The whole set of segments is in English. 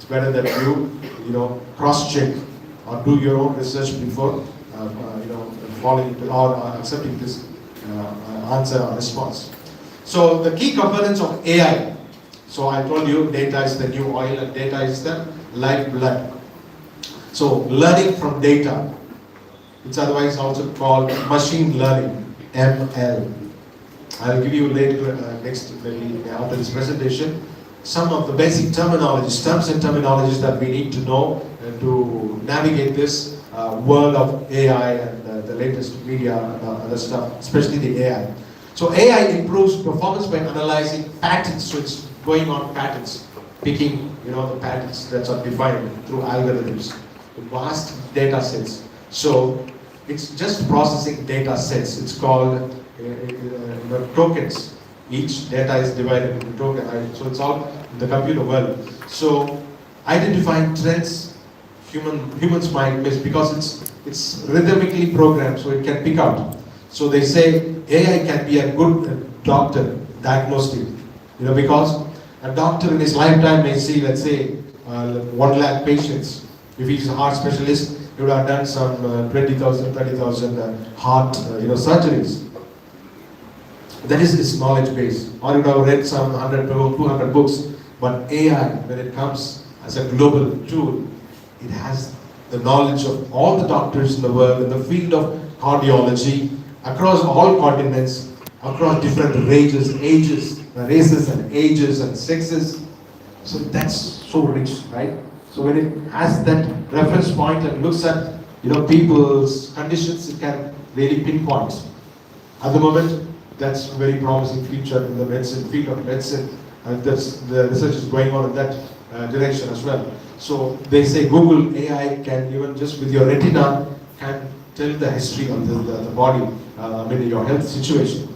better that cross-check or do your own research before falling into or accepting this answer or response. So the key components of AI. So I told you data is the new oil and data is the lifeblood. So learning from data, it's otherwise also called machine learning, ML. I'll give you later, maybe after this presentation, some of the basic terms and terminologies that we need to know to navigate this world of AI and the latest media and other stuff, especially the AI. So AI improves performance by analyzing patterns, so it's going on patterns, picking the patterns that are defined through algorithms, vast data sets. So it's just processing data sets. It's called tokens. Each data is divided into tokens. So it's all in the computer world. So identifying trends, humans might miss because it's rhythmically programmed, so it can pick out. So they say AI can be a good doctor, diagnostic, because a doctor in his lifetime may see, let's say, 1 lakh patients. If he's a heart specialist, he would have done some 20,000, 30,000 heart surgeries. That is his knowledge base. Or you would have read some 100, 200 books. But AI, when it comes as a global tool, it has the knowledge of all the doctors in the world in the field of cardiology, across all continents, across different races and ages and sexes. So that's so rich, right? So when it has that reference point and looks at people's conditions, it can really pinpoint. At the moment, that's a very promising future in the field of medicine, and the research is going on in that direction as well. So they say Google AI can even just with your retina can tell the history of the body, your health situation.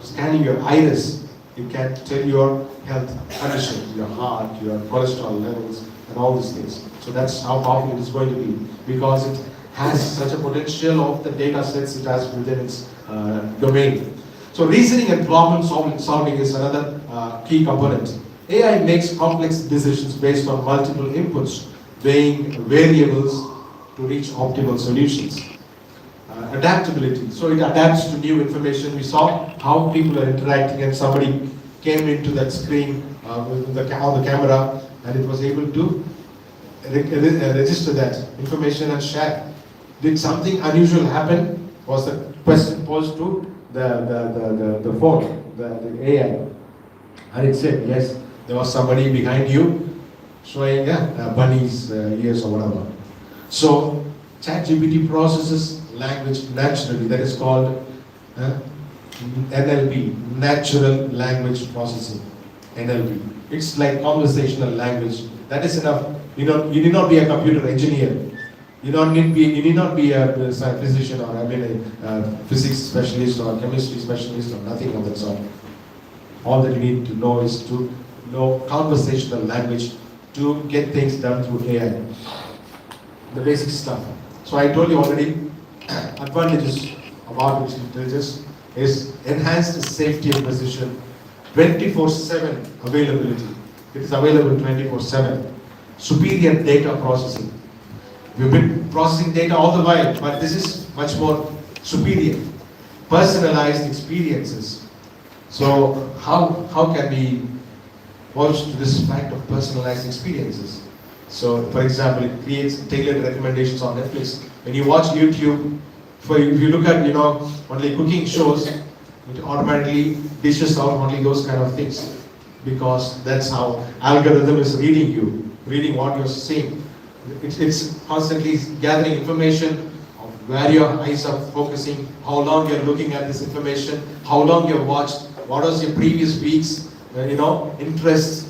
Scanning your iris, it can tell your health condition, your heart, your cholesterol levels, and all these things. So that's how powerful it is going to be, because it has such a potential of the data sets it has within its domain. So reasoning and problem solving is another key component. AI makes complex decisions based on multiple inputs, weighing variables to reach optimal solutions. Adaptability. So it adapts to new information. We saw how people are interacting, and somebody came into that screen on the camera, and it was able to register that information and share. Did something unusual happen? Was the question posed to the phone, the AI? And it said, yes, there was somebody behind you showing bunny's ears or whatever. So ChatGPT processes language naturally. That is called NLP, Natural Language Processing. NLP. It's like conversational language. That is enough. You need not be a computer engineer. You need not be a physician or a physics specialist or a chemistry specialist or nothing of that sort. All that you need to know is to know conversational language to get things done through AI. The basic stuff. So I told you already, advantages of artificial intelligence is enhanced safety and precision, 24/7 availability. It is available 24/7. Superior data processing. We've been processing data all the while, but this is much more superior. Personalized experiences. So how can we watch this fact of personalized experiences? So, for example, it creates tailored recommendations on Netflix. When you watch YouTube, if you look at only cooking shows, it automatically dishes out only those kind of things, because that's how algorithm is reading what you're seeing. It's constantly gathering information of where your eyes are focusing, how long you're looking at this information, how long you've watched, what was your previous week's interests.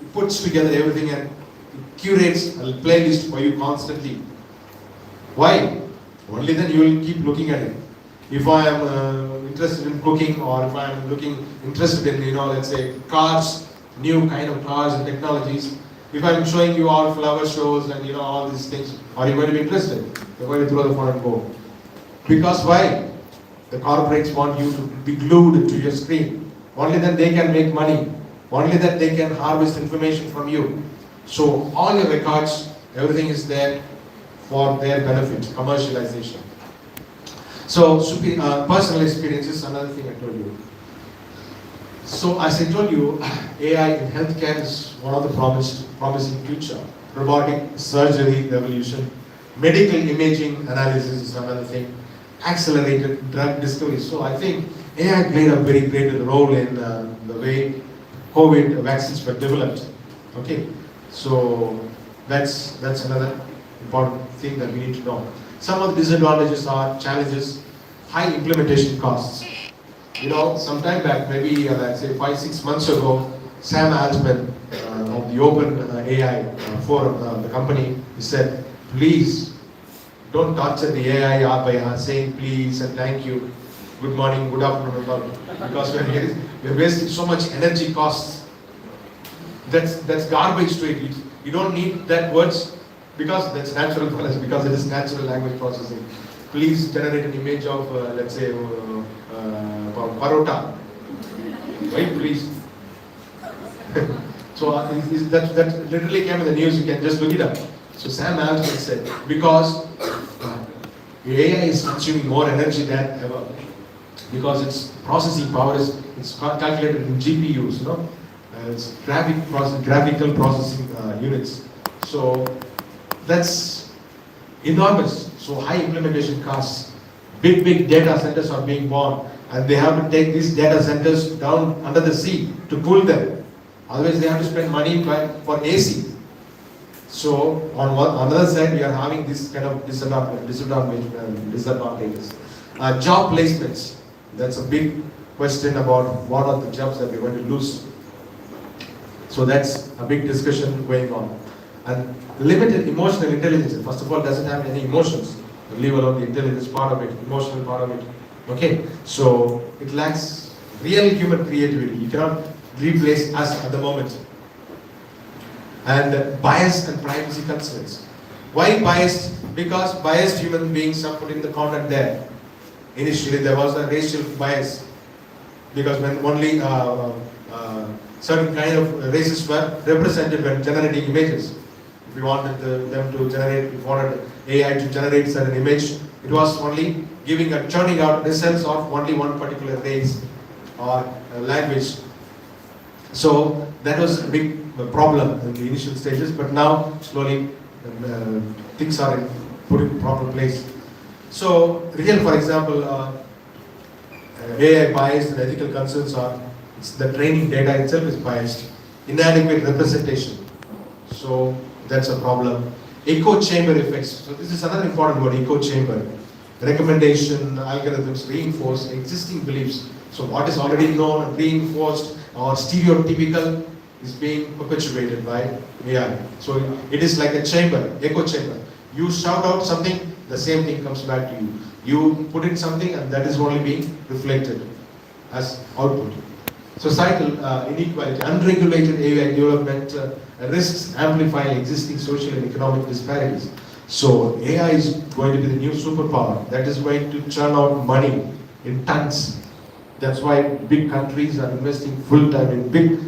It puts together everything and curates a playlist for you constantly. Why? Only then you will keep looking at it. If I am interested in cooking, or if I am interested in let's say cars, new kind of cars and technologies, if I am showing you all flower shows and all these things, are you going to be interested? You're going to throw the phone and go. Because why? The corporates want you to be glued to your screen. Only then they can make money. Only then they can harvest information from you. So all your records, everything is there for their benefit, commercialization. So personal experience is another thing I told you. So as I told you, AI in healthcare is one of the promising future. Robotic surgery revolution, medical imaging analysis is another thing, accelerated drug discovery. So I think AI played a very great role in the way COVID vaccines were developed. Okay, so that's another important thing that we need to know. Some of the disadvantages are challenges, high implementation costs. You know, some time back, maybe let's say 5-6 months ago, Sam Altman of the Open AI forum, the company, he said, please don't torture the AI by saying please and thank you, good morning, good afternoon, because we're wasting so much energy costs. That's garbage to it. You don't need that words because that's natural for us, because it is natural language processing. Please generate an image of, let's say, parota. Right, please. So that literally came in the news, you can just look it up. So Sam Altman said, because AI is consuming more energy than ever, because its processing power is calculated in GPUs, you know, it's graphical processing units. So that's enormous. So high implementation costs, big data centers are being born, and they have to take these data centers down under the sea to cool them. Otherwise, they have to spend money for AC. So on another side, we are having this kind of disadvantages. Job placements. That's a big question about what are the jobs that we're going to lose. So that's a big discussion going on. And limited emotional intelligence. First of all, doesn't have any emotions. Leave alone the intelligence part of it, emotional part of it. Okay, so it lacks real human creativity. You cannot replace us at the moment. And bias and privacy concerns. Why biased? Because biased human beings are putting the content there. Initially, there was a racial bias, because when only certain kind of races were represented when generating images. If we wanted them to generate, if we wanted AI to generate certain image, it was only churning out results of only one particular race or language. So that was a big problem in the initial stages, but now slowly things are put in proper place. So real, for example, AI bias and ethical concerns are, the training data itself is biased, inadequate representation. So that's a problem. Echo chamber effects. So this is another important word, echo chamber. Recommendation algorithms reinforce existing beliefs. So what is already known, reinforced, or stereotypical is being perpetuated by AI. So it is like a chamber, echo chamber. You shout out something, the same thing comes back to you. You put in something, and that is only being reflected as output. Societal inequality, unregulated AI development risks amplifying existing social and economic disparities. So AI is going to be the new superpower that is going to churn out money in tons. That's why big countries are investing full time in big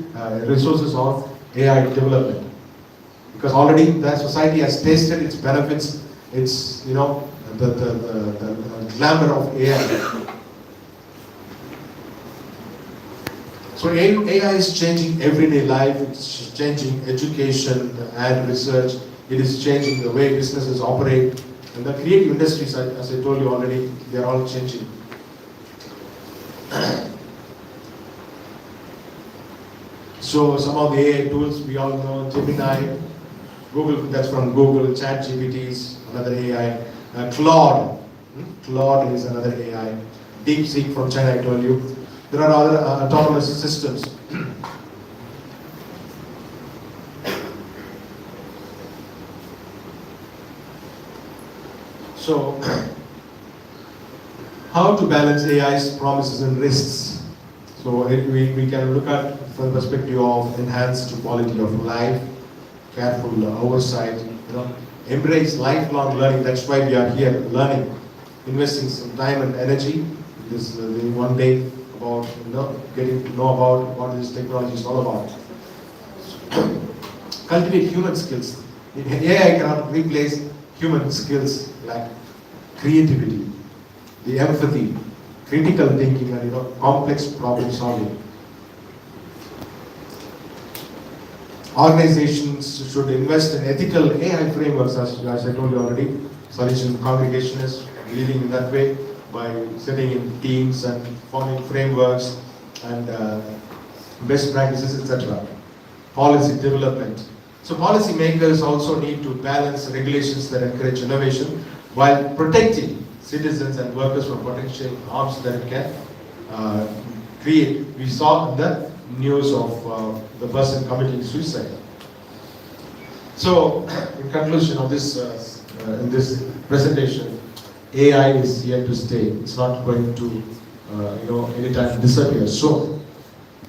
resources on AI development. Because already the society has tasted its benefits, its, you know, the glamour of AI. So AI is changing everyday life, it's changing education and research, it is changing the way businesses operate, and the creative industries, as I told you already, they are all changing. So some of the AI tools we all know, Gemini, Google, that's from Google, ChatGPT is another AI, Claude is another AI, DeepSeek from China, I told you. There are other autonomous systems. So, how to balance AI's promises and risks? So we can look at from the perspective of enhanced quality of life, careful oversight, you know, embrace lifelong learning. That's why we are here learning, investing some time and energy. This one day about, you know, getting to know about what this technology is all about. cultivate human skills. AI cannot replace human skills like creativity, the empathy, critical thinking, and complex problem solving. Organizations should invest in ethical AI frameworks, as I told you already. Solution Congregation is leading in that way by setting in teams and forming frameworks and best practices, etc. Policy development. So policy makers also need to balance regulations that encourage innovation while protecting citizens and workers from potential harms that it can create. We saw in the news of the person committing suicide. So, in conclusion of this, in this presentation, AI is here to stay. It's not going to, anytime disappear. So,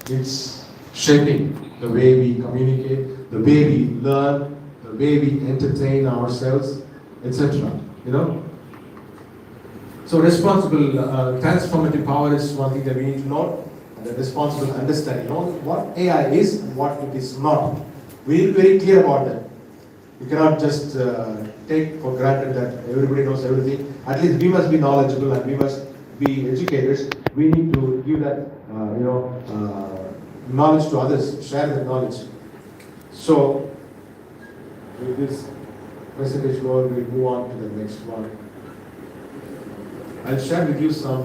it's shaping the way we communicate, the way we learn, the way we entertain ourselves, etc. So, responsible, transformative power is one thing that we need to know. The responsible understanding, what AI is and what it is not. We need to be very clear about that. You cannot just take for granted that everybody knows everything. At least we must be knowledgeable and we must be educators. We need to give that, knowledge to others, share that knowledge. So, with this presentation over, we'll move on to the next one. I'll share with you some